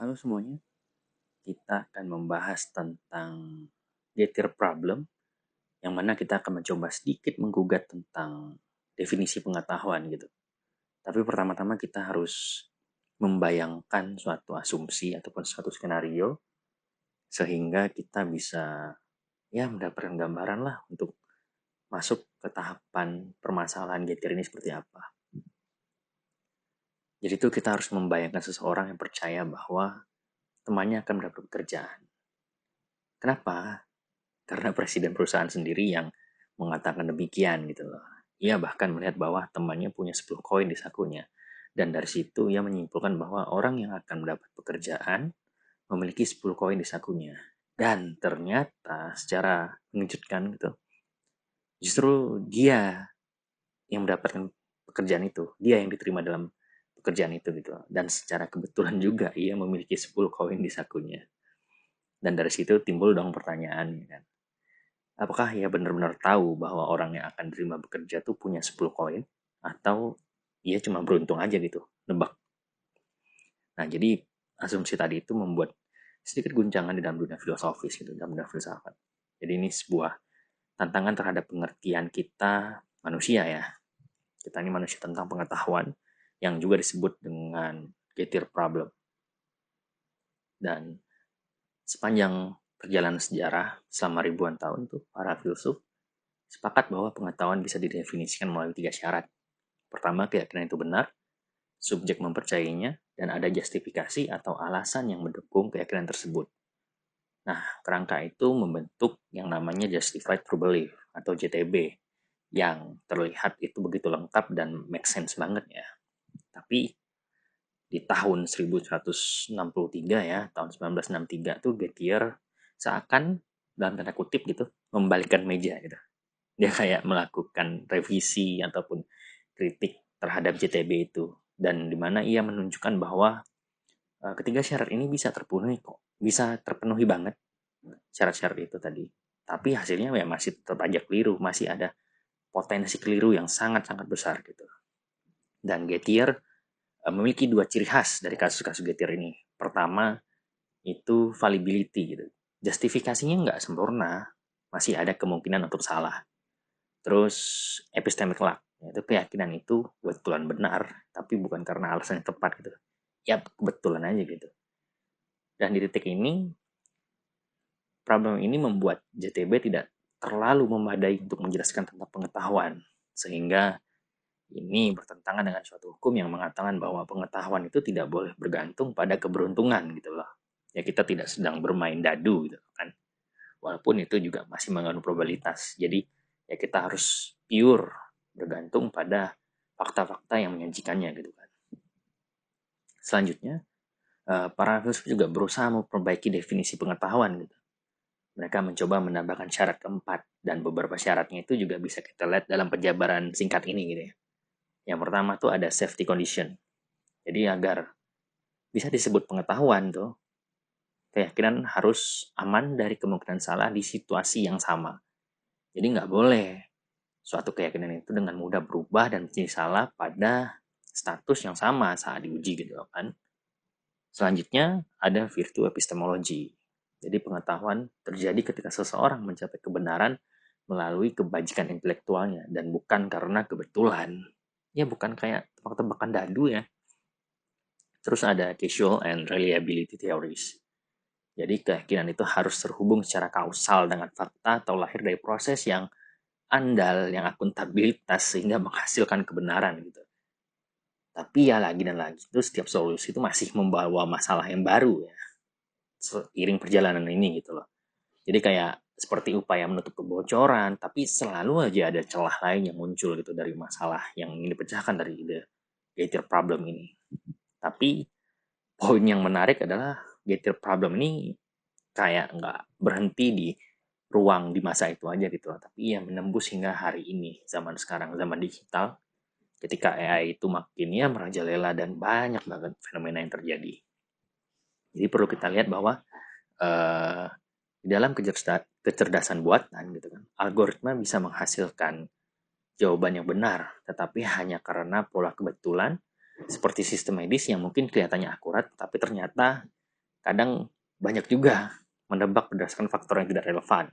Halo semuanya, kita akan membahas tentang Getir Problem, yang mana kita akan mencoba sedikit menggugat tentang definisi pengetahuan gitu. Tapi pertama-tama kita harus membayangkan suatu asumsi ataupun suatu skenario, sehingga kita bisa mendapatkan gambaran lah untuk masuk ke tahapan permasalahan Getir ini seperti apa. Jadi itu kita harus membayangkan seseorang yang percaya bahwa temannya akan mendapat pekerjaan. Kenapa? Karena presiden perusahaan sendiri yang mengatakan demikian gitu loh. Ia bahkan melihat bahwa temannya punya 10 koin di sakunya. Dan dari situ ia menyimpulkan bahwa orang yang akan mendapat pekerjaan memiliki 10 koin di sakunya. Dan ternyata secara mengejutkan gitu, justru dia yang mendapatkan pekerjaan itu. Dia yang diterima dalam pekerjaan itu gitu loh. Dan secara kebetulan juga ia memiliki 10 koin di sakunya. Dan dari situ timbul dong pertanyaan kan. Apakah ia benar-benar tahu bahwa orang yang akan terima bekerja tuh punya 10 koin? Atau ia cuma beruntung aja gitu, nebak. Nah, jadi asumsi tadi itu membuat sedikit guncangan di dalam dunia filosofis gitu, dalam dunia filsafat. Jadi ini sebuah tantangan terhadap pengertian kita manusia ya. Kita ini manusia tentang pengetahuan yang juga disebut dengan Getir Problem. Dan sepanjang perjalanan sejarah selama ribuan tahun tuh para filsuf sepakat bahwa pengetahuan bisa didefinisikan melalui 3 syarat. Pertama, keyakinan itu benar, subjek mempercayainya, dan ada justifikasi atau alasan yang mendukung keyakinan tersebut. Nah, kerangka itu membentuk yang namanya Justified True Belief atau JTB, yang terlihat itu begitu lengkap dan make sense banget ya. Tapi di tahun 1163 ya, tahun 1963 tuh Gettier seakan dalam tanda kutip gitu membalikan meja gitu. Dia kayak melakukan revisi ataupun kritik terhadap JTB itu, dan dimana ia menunjukkan bahwa ketiga syarat ini bisa terpenuhi kok, bisa terpenuhi banget syarat-syarat itu tadi, tapi hasilnya ya masih tetap aja keliru, masih ada potensi keliru yang sangat-sangat besar gitu. Dan Gettier memiliki dua ciri khas dari kasus-kasus Gettier ini. Pertama itu fallibility gitu, justifikasinya nggak sempurna, masih ada kemungkinan untuk salah. Terus epistemic luck, yaitu keyakinan itu kebetulan benar, tapi bukan karena alasan yang tepat gitu. Ya kebetulan aja gitu. Dan di titik ini, problem ini membuat JTB tidak terlalu memadai untuk menjelaskan tentang pengetahuan. Sehingga ini bertentangan dengan suatu hukum yang mengatakan bahwa pengetahuan itu tidak boleh bergantung pada keberuntungan gitu loh. Ya kita tidak sedang bermain dadu gitu kan. Walaupun itu juga masih mengandung probabilitas. Jadi ya kita harus pure bergantung pada fakta-fakta yang menyajikannya gitu kan. Selanjutnya, para filsuf juga berusaha memperbaiki definisi pengetahuan gitu. Mereka mencoba menambahkan syarat keempat, dan beberapa syaratnya itu juga bisa kita lihat dalam penjabaran singkat ini gitu ya. Yang pertama tuh ada safety condition. Jadi agar bisa disebut pengetahuan tuh, keyakinan harus aman dari kemungkinan salah di situasi yang sama. Jadi nggak boleh suatu keyakinan itu dengan mudah berubah dan menjadi salah pada status yang sama saat diuji gitu kan. Selanjutnya ada virtue epistemology. Jadi pengetahuan terjadi ketika seseorang mencapai kebenaran melalui kebajikan intelektualnya dan bukan karena kebetulan. Ya bukan kayak tebak-tebakan dadu ya. Terus ada causal and reliability theories. Jadi keyakinan itu harus terhubung secara kausal dengan fakta atau lahir dari proses yang andal, yang akuntabilitas sehingga menghasilkan kebenaran gitu. Tapi ya lagi dan lagi itu setiap solusi itu masih membawa masalah yang baru ya, seiring perjalanan ini gitu loh. Jadi kayak seperti upaya menutup kebocoran, tapi selalu aja ada celah lain yang muncul gitu dari masalah yang ingin dipecahkan dari the Getir problem ini. Tapi poin yang menarik adalah Getir problem ini kayak nggak berhenti di ruang di masa itu aja gitu loh, tapi ya menembus hingga hari ini, zaman sekarang, zaman digital, ketika AI itu makin ya merajalela dan banyak banget fenomena yang terjadi. Jadi perlu kita lihat bahwa uh, di dalam kecerdasan buatan gitu kan, algoritma bisa menghasilkan jawaban yang benar, tetapi hanya karena pola kebetulan seperti sistem medis yang mungkin kelihatannya akurat, tapi ternyata kadang banyak juga menebak berdasarkan faktor yang tidak relevan.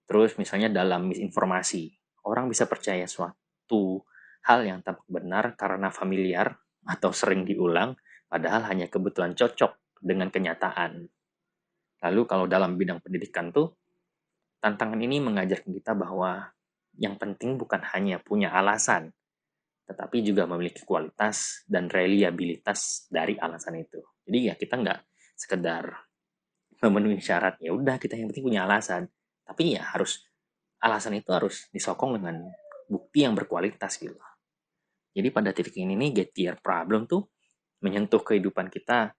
Terus misalnya dalam misinformasi, orang bisa percaya suatu hal yang tampak benar karena familiar atau sering diulang, padahal hanya kebetulan cocok dengan kenyataan. Lalu kalau dalam bidang pendidikan tuh, tantangan ini mengajarkan kita bahwa yang penting bukan hanya punya alasan, tetapi juga memiliki kualitas dan reliabilitas dari alasan itu. Jadi ya kita nggak sekedar memenuhi syarat, ya udah kita yang penting punya alasan. Tapi ya alasan itu harus disokong dengan bukti yang berkualitas gitu. Jadi pada titik ini nih get your problem tuh menyentuh kehidupan kita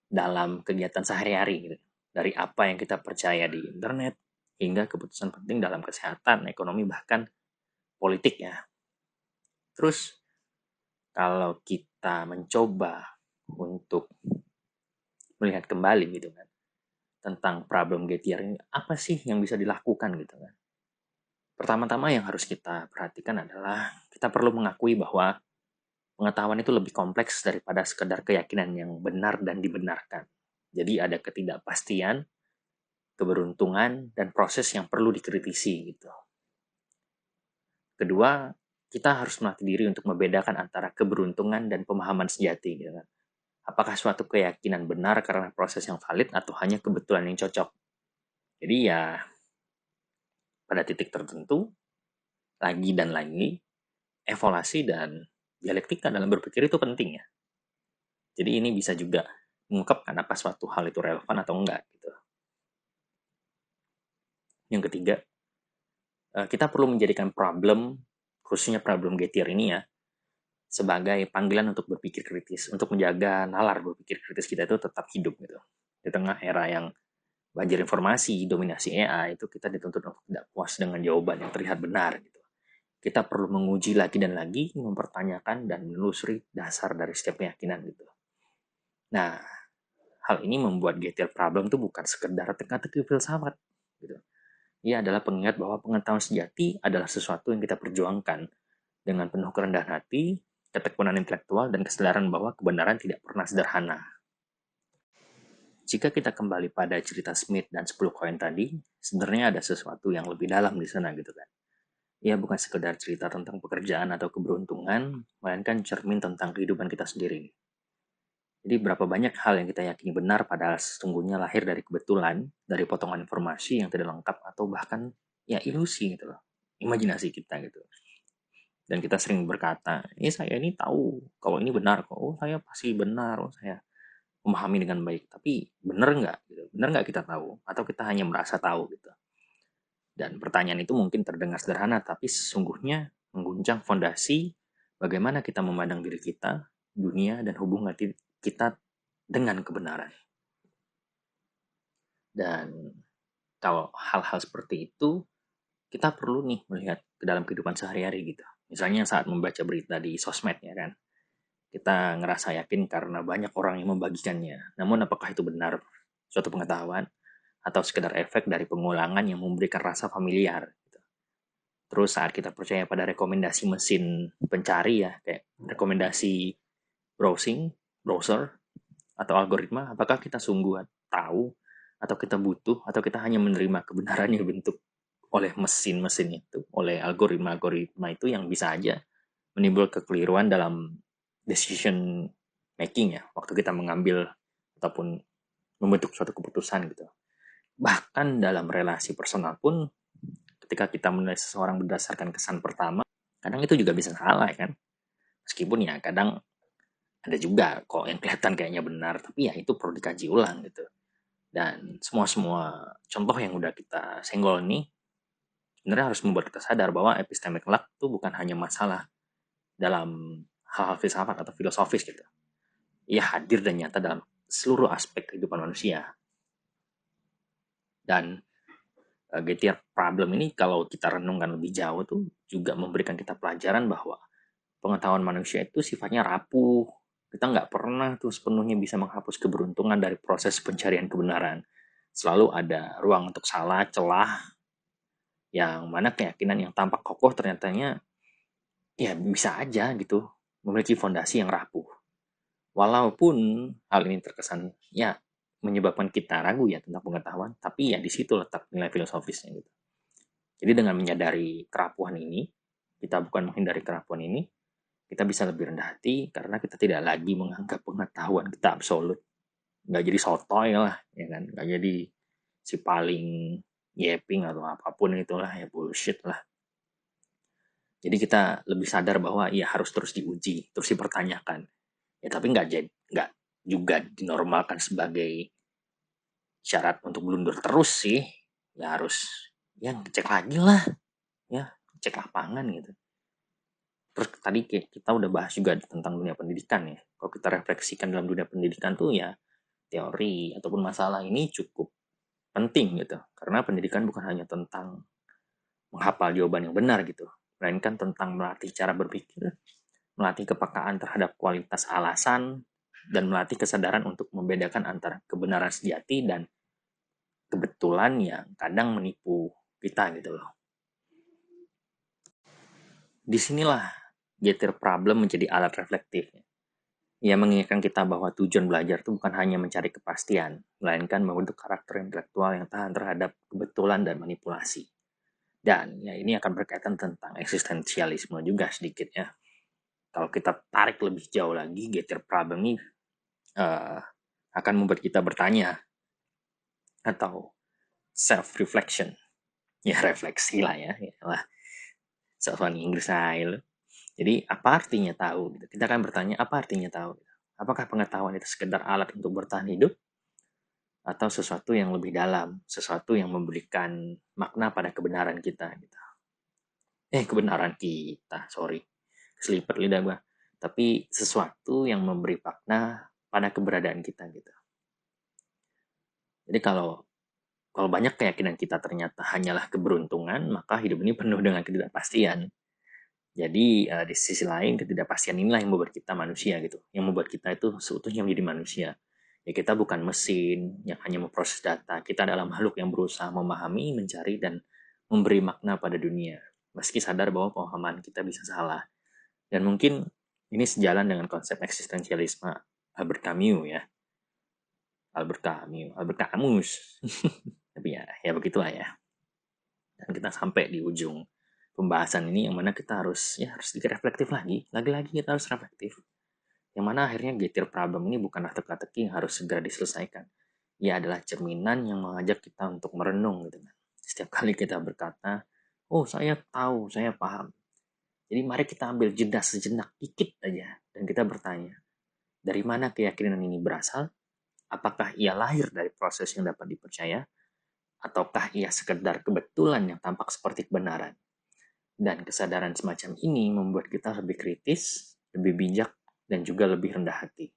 dalam kegiatan sehari-hari gitu. Dari apa yang kita percaya di internet hingga keputusan penting dalam kesehatan, ekonomi, bahkan politik ya. Terus kalau kita mencoba untuk melihat kembali gitu kan tentang problem Gettier ini, apa sih yang bisa dilakukan gitu kan. Pertama-tama yang harus kita perhatikan adalah kita perlu mengakui bahwa pengetahuan itu lebih kompleks daripada sekedar keyakinan yang benar dan dibenarkan. Jadi ada ketidakpastian, keberuntungan, dan proses yang perlu dikritisi gitu. Kedua, kita harus melatih diri untuk membedakan antara keberuntungan dan pemahaman sejati gitu kan. Apakah suatu keyakinan benar karena proses yang valid atau hanya kebetulan yang cocok. Jadi ya pada titik tertentu, lagi dan lagi, evaluasi dan dialektika dalam berpikir itu penting ya. Jadi ini bisa juga mengungkapkan apa suatu hal itu relevan atau enggak gitu. Yang ketiga, kita perlu menjadikan problem, khususnya problem Gettier ini ya, sebagai panggilan untuk berpikir kritis, untuk menjaga nalar berpikir kritis kita itu tetap hidup gitu. Di tengah era yang banjir informasi, dominasi AI, itu kita dituntut untuk tidak puas dengan jawaban yang terlihat benar gitu. Kita perlu menguji lagi dan lagi, mempertanyakan dan menelusuri dasar dari setiap keyakinan gitu. Nah, hal ini membuat Gettier problem itu bukan sekedar teka-teki filsafat gitu. Ia adalah pengingat bahwa pengetahuan sejati adalah sesuatu yang kita perjuangkan dengan penuh kerendahan hati, ketekunan intelektual, dan kesadaran bahwa kebenaran tidak pernah sederhana. Jika kita kembali pada cerita Smith dan 10 koin tadi, sebenarnya ada sesuatu yang lebih dalam di sana gitu kan. Ia bukan sekedar cerita tentang pekerjaan atau keberuntungan, melainkan cermin tentang kehidupan kita sendiri. Jadi berapa banyak hal yang kita yakini benar padahal sesungguhnya lahir dari kebetulan, dari potongan informasi yang tidak lengkap atau bahkan ya ilusi gitu loh. Imajinasi kita gitu. Dan kita sering berkata, saya ini tahu kalau ini benar kok. Oh, saya pasti benar. Oh, saya memahami dengan baik. Tapi benar nggak? Gitu. Benar nggak kita tahu? Atau kita hanya merasa tahu gitu. Dan pertanyaan itu mungkin terdengar sederhana, tapi sesungguhnya mengguncang fondasi bagaimana kita memandang diri kita, dunia, dan hubungan kita dengan kebenaran. Dan kalau hal-hal seperti itu, kita perlu nih melihat ke dalam kehidupan sehari-hari gitu. Misalnya saat membaca berita di sosmed ya kan, kita ngerasa yakin karena banyak orang yang membagikannya. Namun apakah itu benar suatu pengetahuan atau sekedar efek dari pengulangan yang memberikan rasa familiar? Gitu. Terus saat kita percaya pada rekomendasi mesin pencari ya, kayak rekomendasi browser, atau algoritma, apakah kita sungguh tahu atau kita butuh atau kita hanya menerima kebenaran yang dibentuk oleh mesin-mesin itu, oleh algoritma-algoritma itu yang bisa aja menimbulkan kekeliruan dalam decision making ya, waktu kita mengambil ataupun membentuk suatu keputusan gitu. Bahkan dalam relasi personal pun, ketika kita menilai seseorang berdasarkan kesan pertama, kadang itu juga bisa salah kan. Meskipun ya kadang ada juga kok yang kelihatan kayaknya benar, tapi ya itu perlu dikaji ulang gitu. Dan semua contoh yang udah kita senggol ini sebenarnya harus membuat kita sadar bahwa epistemic luck itu bukan hanya masalah dalam hal-hal filsafat atau filosofis gitu. Ia hadir dan nyata dalam seluruh aspek kehidupan manusia. Dan Gettier problem ini kalau kita renungkan lebih jauh tuh juga memberikan kita pelajaran bahwa pengetahuan manusia itu sifatnya rapuh. Kita nggak pernah tuh sepenuhnya bisa menghapus keberuntungan dari proses pencarian kebenaran. Selalu ada ruang untuk salah, celah, yang mana keyakinan yang tampak kokoh ternyatanya ya bisa aja gitu memiliki fondasi yang rapuh. Walaupun hal ini terkesan ya menyebabkan kita ragu ya tentang pengetahuan, tapi ya di situ letak nilai filosofisnya gitu. Jadi dengan menyadari kerapuhan ini, kita bukan menghindari kerapuhan ini, kita bisa lebih rendah hati karena kita tidak lagi menganggap pengetahuan kita absolut. Nggak jadi sotoy lah, ya kan? Nggak jadi si paling yeping atau apapun itulah, ya bullshit lah. Jadi kita lebih sadar bahwa ya harus terus diuji, terus dipertanyakan. Ya tapi nggak juga dinormalkan sebagai syarat untuk blunder terus sih. Ya harus ya cek lagi lah, ya cek lapangan gitu. Terus tadi kita udah bahas juga tentang dunia pendidikan ya. Kalau kita refleksikan dalam dunia pendidikan tuh ya teori ataupun masalah ini cukup penting gitu. Karena pendidikan bukan hanya tentang menghafal jawaban yang benar gitu, melainkan tentang melatih cara berpikir, melatih kepekaan terhadap kualitas alasan, dan melatih kesadaran untuk membedakan antara kebenaran sejati dan kebetulan yang kadang menipu kita gitu loh. Disinilah Getir Problem menjadi alat reflektif. Ia mengingatkan kita bahwa tujuan belajar itu bukan hanya mencari kepastian, melainkan membentuk karakter intelektual yang tahan terhadap kebetulan dan manipulasi. Dan ya ini akan berkaitan tentang eksistensialisme juga sedikit ya. Kalau kita tarik lebih jauh lagi, Getir Problem ini akan membuat kita bertanya atau self-reflection. Ya refleksi lah ya. Lah, soal Inggris aja. Jadi apa artinya tahu? Kita akan bertanya apa artinya tahu? Apakah pengetahuan itu sekedar alat untuk bertahan hidup? Atau sesuatu yang lebih dalam? Sesuatu yang memberikan makna pada kebenaran kita? Gitu. Kebenaran kita, sorry. Selipet lidah gue. Tapi sesuatu yang memberi makna pada keberadaan kita gitu. Jadi kalau banyak keyakinan kita ternyata hanyalah keberuntungan, maka hidup ini penuh dengan ketidakpastian. Jadi di sisi lain ketidakpastian inilah yang membuat kita manusia gitu, yang membuat kita itu seutuhnya menjadi manusia. Ya kita bukan mesin yang hanya memproses data, kita adalah makhluk yang berusaha memahami, mencari dan memberi makna pada dunia. Meski sadar bahwa pemahaman kita bisa salah. Dan mungkin ini sejalan dengan konsep eksistensialisme Albert Camus ya. Albert Camus. Tapi ya begitulah ya. Dan kita sampai di ujung pembahasan ini yang mana kita harus sedikit reflektif lagi. Lagi-lagi kita harus reflektif. Yang mana akhirnya Getir Problem ini bukanlah teka-teki yang harus segera diselesaikan. Ia adalah cerminan yang mengajak kita untuk merenung gitu kan. Setiap kali kita berkata, "Oh, saya tahu, saya paham." Jadi mari kita ambil jeda sejenak dikit aja dan kita bertanya, dari mana keyakinan ini berasal? Apakah ia lahir dari proses yang dapat dipercaya? Ataukah ia sekedar kebetulan yang tampak seperti kebenaran? Dan kesadaran semacam ini membuat kita lebih kritis, lebih bijak, dan juga lebih rendah hati.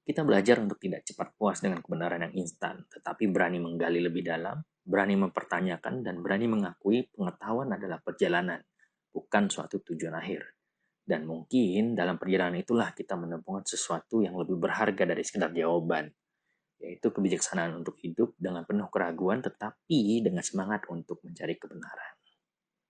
Kita belajar untuk tidak cepat puas dengan kebenaran yang instan, tetapi berani menggali lebih dalam, berani mempertanyakan, dan berani mengakui pengetahuan adalah perjalanan, bukan suatu tujuan akhir. Dan mungkin dalam perjalanan itulah kita menemukan sesuatu yang lebih berharga dari sekedar jawaban, yaitu kebijaksanaan untuk hidup dengan penuh keraguan tetapi dengan semangat untuk mencari kebenaran.